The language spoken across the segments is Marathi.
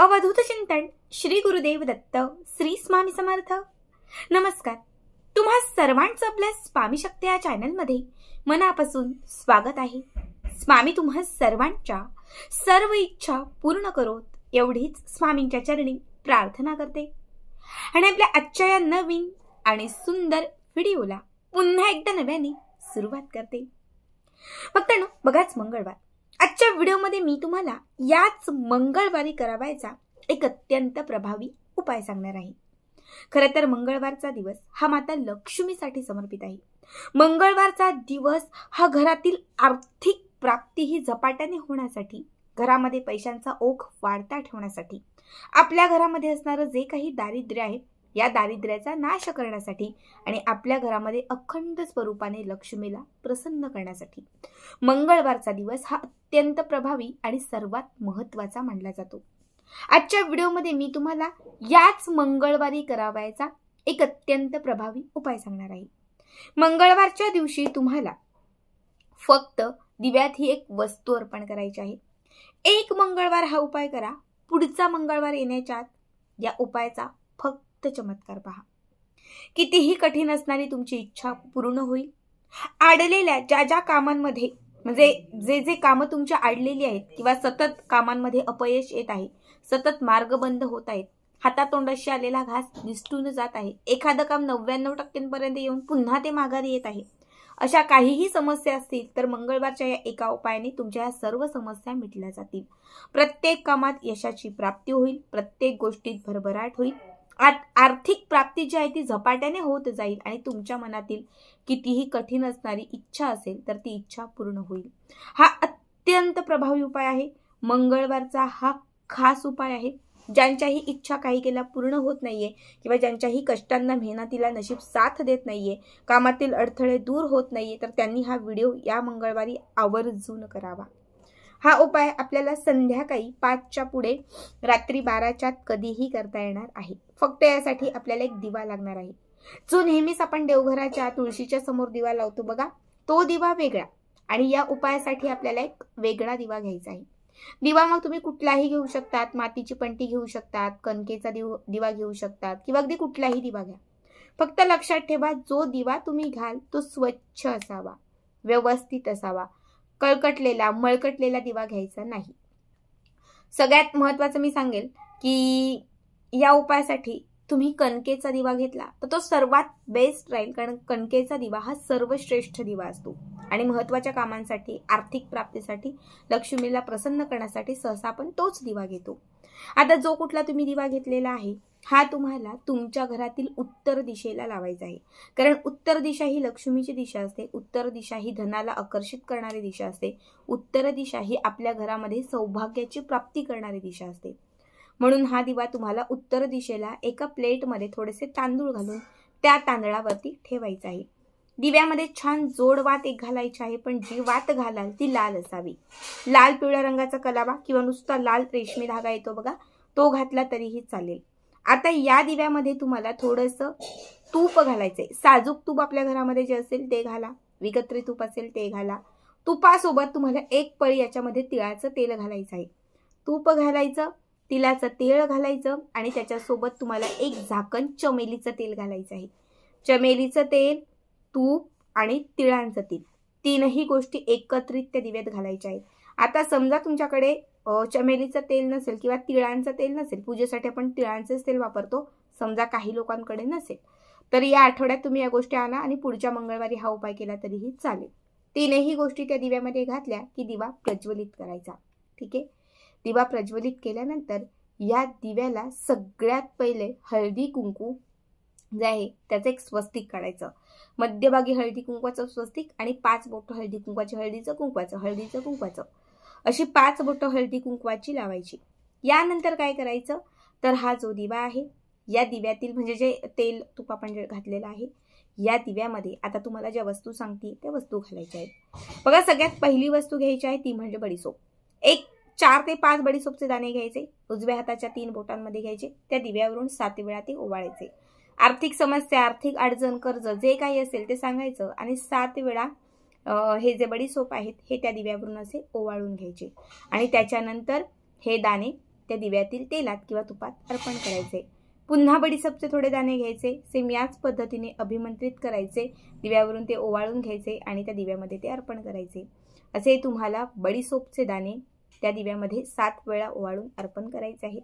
अवधूत चिंतन श्री गुरुदेव दत्त श्री स्वामी समर्थ। नमस्कार, तुम्हा सर्वांचं आपल्या स्वामी शक्ती या चॅनलमध्ये मनापासून स्वागत आहे। स्वामी तुम्हा सर्वांच्या सर्व इच्छा पूर्ण करोत एवढीच स्वामींच्या चरणी प्रार्थना करते आणि आपल्या आजच्या या नवीन आणि सुंदर व्हिडिओला पुन्हा एकदा नव्याने सुरुवात करते। भक्तांनो, बघाच मंगळवार। आजच्या व्हिडिओमध्ये मी तुम्हाला याच मंगळवारी करावायचा एक अत्यंत प्रभावी उपाय सांगणार आहे। खरं तर मंगळवारचा दिवस हा माता लक्ष्मीसाठी समर्पित आहे। मंगळवारचा दिवस हा घरातील आर्थिक प्राप्ती ही झपाट्याने होण्यासाठी, घरामध्ये पैशांचा ओघ वाढता ठेवण्यासाठी, आपल्या घरामध्ये असणारे जे काही दारिद्र्य आहे या दारिद्र्याचा नाश करण्यासाठी आणि आपल्या घरामध्ये अखंड स्वरूपाने लक्ष्मीला प्रसन्न करण्यासाठी मंगळवारचा दिवस हा अत्यंत प्रभावी आणि सर्वात महत्त्वाचा मानला जातो। आजच्या व्हिडिओमध्ये मी तुम्हाला याच मंगळवारी करावायचा एक अत्यंत प्रभावी उपाय सांगणार आहे। मंगळवारच्या दिवशी तुम्हाला फक्त दिव्यात ही एक वस्तू अर्पण करायची आहे। एक मंगळवार हा उपाय करा, पुढचा मंगळवार येण्याच्या आत या उपायाचा फक्त चमत्कार पहा। कितीही कठीण असणारी तुमची इच्छा पूर्ण होईल। अडलेल्या ज्या कामांमध्ये म्हणजे जे कामं तुमच्या अडलेली आहेत किंवा सतत कामांमध्ये अपयश येत आहे, सतत मार्ग बंद होत आहेत, हातातोंडाशी आलेला घास निसटून जात आहे, एखादं काम 99% येऊन पुन्हा ते माघारी येत आहे, अशा काहीही समस्या असतील तर मंगळवारच्या या एका उपायाने तुमच्या या सर्व समस्या मिटल्या जातील। प्रत्येक कामात यशाची प्राप्ती होईल, प्रत्येक गोष्टीत भरभराट होईल, आर्थिक प्राप्ती जी आहे ती झपाट्याने होत जाईल आणि तुमच्या मनातील कितीही कठीण असणारी इच्छा असेल तर ती इच्छा पूर्ण होईल। हा अत्यंत प्रभावी उपाय आहे। मंगळवारचा हा खास उपाय आहे। ज्यांच्याही इच्छा काही केल्या पूर्ण होत नाहीये किंवा ज्यांच्याही कष्टांना मेहनतीला नशीब साथ देत नाहीये, कामातील अडथळे दूर होत नाहीये, तर त्यांनी हा व्हिडिओ या मंगळवारी आवर्जून करावा। हा उपाय आपल्याला संध्याकाळी 5च्या पुढे रात्री 12च्या कधीही करता येणार आहे। फक्त यासाठी आपल्याला एक दिवा लागणार आहे, जो नेहमीच आपण देवघराच्या तुळशीच्या समोर दिवा लावतो बघा, तो दिवा वेगळा आणि या उपायासाठी आपल्याला एक वेगळा दिवा घ्यायचा आहे। दिवा मग तुम्ही कुठलाही घेऊ शकतात, मातीची पंटी घेऊ शकतात, कणकेचा दिवा घेऊ शकतात किंवा अगदी कुठलाही दिवा घ्या। फक्त लक्षात ठेवा, जो दिवा तुम्ही घ्याल तो स्वच्छ असावा, व्यवस्थित असावा, मळकटलेला दिवा घ्यायचा नाही। सगळ्यात महत्त्वाचं मी सांगेल की या उपायासाठी तुम्ही कणकेचा दिवा घेतला तर तो सर्वात बेस्ट राहील, कारण कणकेचा दिवा हा सर्वश्रेष्ठ दिवा असतो आणि महत्त्वाच्या कामांसाठी, आर्थिक प्राप्तीसाठी, लक्ष्मीला प्रसन्न करण्यासाठी सहसा आपण तोच दिवा घेतो। आता जो कुठला तुम्ही दिवा घेतलेला आहे हा तुम्हाला तुमच्या घरातील उत्तर दिशेला लावायचा आहे, कारण उत्तर दिशा ही लक्ष्मीची दिशा असते, उत्तर दिशा ही धनाला आकर्षित करणारी दिशा असते, उत्तर दिशा ही आपल्या घरामध्ये सौभाग्याची प्राप्ती करणारी दिशा असते। म्हणून हा दिवा तुम्हाला उत्तर दिशेला एका प्लेटमध्ये थोडेसे तांदूळ घालून त्या तांदळावरती ठेवायचा आहे। दिव्यामध्ये छान जोड वात एक घालायची आहे, पण जी वात घालाल ती लाल असावी। लाल पिवळ्या रंगाचा कलावा किंवा नुसता लाल रेशमी धागा येतो बघा, तो घातला तरीही चालेल। आता या दिव्यामध्ये तुम्हाला थोडंसं तूप घालायचंय। साजूक तूप आपल्या घरामध्ये जे असेल ते घाला, विकत्री तूप असेल ते घाला। तुपासोबत तुम्हाला एक पळी याच्यामध्ये तिळाचं तेल घालायचं आहे। तूप घालायचं, तिळाचं तेल घालायचं आणि त्याच्यासोबत तुम्हाला एक झाकण चमेलीचं तेल घालायचं आहे। चमेलीचं तेल, तूप आणि तिळांचं तेल, तीनही गोष्टी एकत्रित त्या दिव्यात घालायच्या आहेत। आता समजा तुमच्याकडे चमेलीचं तेल नसेल किंवा तिळांचं तेल नसेल, पूजेसाठी आपण तिळांचंच तेल वापरतो, समजा काही लोकांकडे नसेल, तर या आठवड्यात तुम्ही या गोष्टी आणा आणि पुढच्या मंगळवारी हा उपाय केला तरीही चालेल। तीनही गोष्टी त्या दिव्यामध्ये घातल्या की दिवा प्रज्वलित करायचा। ठीक आहे, दिवा प्रज्वलित केल्यानंतर या दिव्याला सगळ्यात पहिले हळदी कुंकू जे आहे त्याचं एक स्वस्तिक काढायचं। मध्यभागी हळदी कुंकवाचं स्वस्तिक आणि 5 बोटं हळदी कुंकवाची, हळदीचं कुंकवाचं अशी 5 बोटं हळदी कुंकवाची लावायची। यानंतर काय करायचं तर हा जो दिवा आहे या दिव्यातील म्हणजे जे तेल तूप आपण जे घातलेलं आहे या दिव्यामध्ये आता तुम्हाला ज्या वस्तू सांगते त्या वस्तू घालायच्या आहेत। बघा, सगळ्यात पहिली वस्तू घ्यायची आहे ती म्हणजे बडीसोप। एक 4 ते 5 बडीसोपचे दाणे घ्यायचे, उजव्या हाताच्या 3 बोटांमध्ये घ्यायचे, त्या दिव्यावरून 7 वेळा ते ओवाळायचे। आर्थिक समस्या, आर्थिक अडचण, कर्ज जे काही असेल ते सांगायचं आणि 7 वेळा हे जे बडीसोप आहेत हे त्या दिव्यावरून असे ओवाळून घ्यायचे आणि त्याच्यानंतर हे दाणे त्या दिव्यातील तेलात किंवा तुपात अर्पण करायचे। पुन्हा बडीशेपचे थोडे दाणे घ्यायचे, सेम याच पद्धतीने अभिमंत्रित करायचे, दिव्यावरून ते ओवाळून घ्यायचे आणि त्या दिव्यामध्ये ते अर्पण करायचे। असे तुम्हाला बडीशेपचे दाणे त्या दिव्यामध्ये 7 वेळा ओवाळून अर्पण करायचे आहे।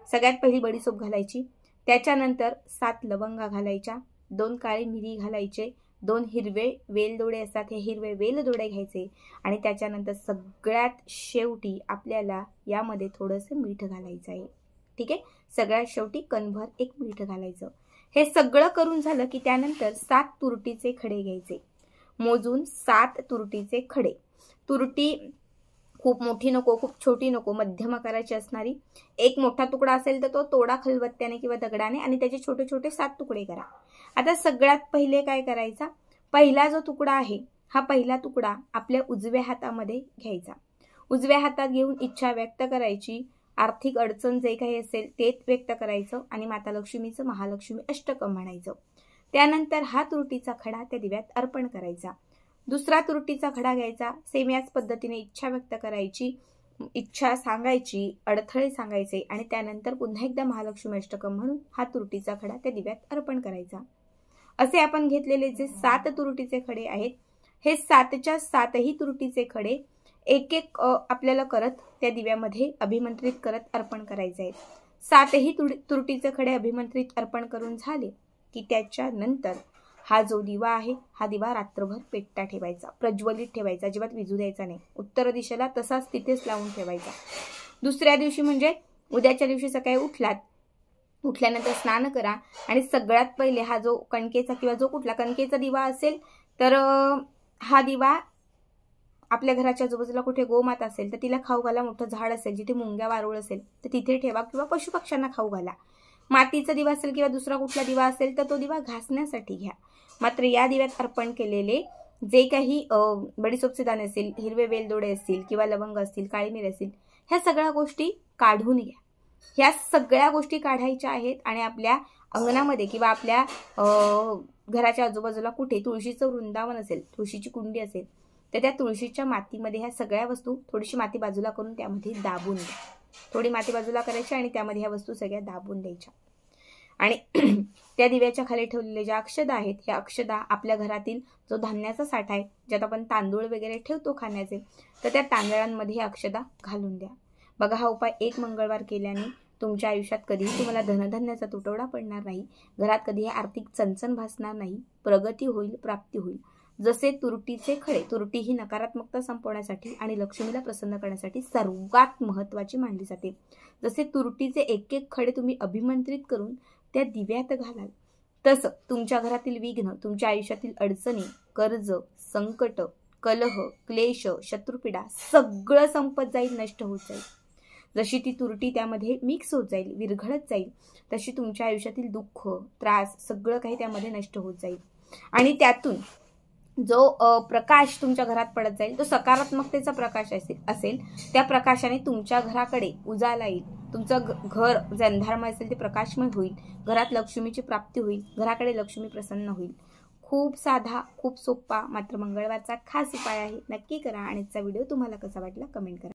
सगळ्यात पहिली बडीशेप घालायची, त्याच्यानंतर 7 लवंगा घालायच्या, 2 काळी मिरी घालायचे, 2 हिरवे वेलदोडे असतात, हे हिरवे वेलदोडे घ्यायचे आणि त्याच्यानंतर सगळ्यात शेवटी आपल्याला यामध्ये थोडंसं मीठ घालायचं आहे। ठीक आहे, सगळ्यात शेवटी कणभर एक मीठ घालायचं। हे सगळं करून झालं की त्यानंतर 7 तुरटीचे खडे घ्यायचे, मोजून 7 तुरटीचे खडे। तुरटी खूप मोठी नको, खूप छोटी नको, मध्यम आकाराची असणारी। एक मोठा तुकडा असेल तर तो तोडा खलबत्त्याने किंवा दगडाने आणि त्याचे छोटे छोटे 7 तुकडे करा। आता सगळ्यात पहिले काय करायचा, पहिला जो तुकडा आहे हा पहिला तुकडा आपल्या उजव्या हातामध्ये घ्यायचा। उजव्या हातात घेऊन इच्छा व्यक्त करायची, आर्थिक अडचण जे काही असेल ते व्यक्त करायचं आणि माता लक्ष्मीचं महालक्ष्मी अष्टकं म्हणायचं। त्यानंतर हा तुरटीचा खडा त्या दिव्यात अर्पण करायचा। दुसरा तुरटीचा खडा घ्यायचा, सेम याच पद्धतीने इच्छा व्यक्त करायची, इच्छा सांगायची, अडथळे सांगायचे आणि त्यानंतर पुन्हा एकदा महालक्ष्मी अष्टकं म्हणून हा तुरटीचा खडा त्या दिव्यात अर्पण करायचा। असे आपण घेतलेले जे 7 तुरटीचे खडे आहेत, हे 7च्या 7ही तुरटीचे खडे एक एक आपल्याला करत त्या दिव्यामध्ये अभिमंत्रित करत अर्पण करायचे आहेत। 7ही तुरटीचे खडे अभिमंत्रित अर्पण करून झाले की त्याच्यानंतर हा जो दिवा आहे हा दिवा रात्रभर पेटता ठेवायचा, प्रज्वलित ठेवायचा, अजिबात विझू द्यायचा नाही, उत्तर दिशेला तसाच तिथेच लावून ठेवायचा। दुसऱ्या दिवशी म्हणजे उद्याच्या दिवशी सकाळी उठल्यानंतर स्नान करा आणि सगळ्यात पहिले हा जो कणकेचा किंवा जो कुठला कणकेचा दिवा असेल तर हा दिवा आपल्या घराच्या आजूबाजूला कुठे गोमाता असेल तर तिला खाऊ घाला, मोठं झाड असेल जिथे मुंग्या वारुळ असेल तर तिथे ठेवा किंवा पशुपक्ष्यांना खाऊ घाला। मातीचा दिवा असेल किंवा दुसरा कुठला दिवा असेल तर तो दिवा घासण्यासाठी घ्या। मात्र या दिव्यात अर्पण केलेले जे काही बडीशेपचे दाणे असतील, हिरवे वेलदोडे असतील किंवा लवंग असतील, काळी मिरी असतील, ह्या सगळ्या गोष्टी काढून घ्या। ह्या सगळ्या गोष्टी काढायच्या आहेत आणि आपल्या अंगणामध्ये किंवा आपल्या घराच्या आजूबाजूला कुठे तुळशीचं वृंदावन असेल, तुळशीची कुंडी असेल तर त्या तुळशीच्या मातीमध्ये ह्या सगळ्या वस्तू, थोडीशी माती बाजूला करून त्यामध्ये दाबून द्या। थोडी माती बाजूला करायची आणि त्यामध्ये ह्या वस्तू सगळ्या दाबून द्यायच्या आणि त्या दिव्याच्या खाली ठेवलेल्या ज्या अक्षदा आहेत, ह्या अक्षदा आपल्या घरातील जो धान्याचा साठा आहे, ज्यात आपण तांदूळ वगैरे ठेवतो खाण्याचे, तर त्या तांदळांमध्ये ह्या अक्षदा घालून द्या। बघा, हा उपाय 1 मंगळवार केल्याने तुमच्या आयुष्यात कधीही तुम्हाला धनधान्याचा तुटवडा पडणार नाही, घरात कधीही आर्थिक चणचण भासणार नाही, प्रगती होईल, प्राप्ती होईल। जसे तुरटीचे खडे, तुरटी ही नकारात्मकता संपवण्यासाठी आणि लक्ष्मीला प्रसन्न करण्यासाठी सर्वात महत्त्वाची मानली जाते, जसे तुरटीचे एक एक खडे तुम्ही अभिमंत्रित करून त्या दिव्यात घालाल, तसं तुमच्या घरातील विघ्न, तुमच्या आयुष्यातील अडचणी, कर्ज, संकट, कलह, क्लेश, शत्रुपीडा सगळं संपत जाईल, नष्ट होत जाईल। जशी ती तुरटी त्यामध्ये मिक्स होत जाईल, विरघळत जाईल, तशी तुमच्या आयुष्यातील दुःख, त्रास सगळं काही त्यामध्ये नष्ट होत जाईल आणि त्यातून जो प्रकाश तुमच्या घरात पडत जाईल तो सकारात्मकतेचा प्रकाश असेल। त्या प्रकाशाने तुमच्या घराकडे उजाला येईल, तुमचं घर जे अंधारमय असेल ते प्रकाशमय होईल, घरात लक्ष्मीची प्राप्ती होईल, घराकडे लक्ष्मी प्रसन्न होईल। खूप साधा, खूप सोपा, मात्र मंगळवारचा खास उपाय आहे, नक्की करा आणि आजचा व्हिडिओ तुम्हाला कसा वाटला कमेंट करा।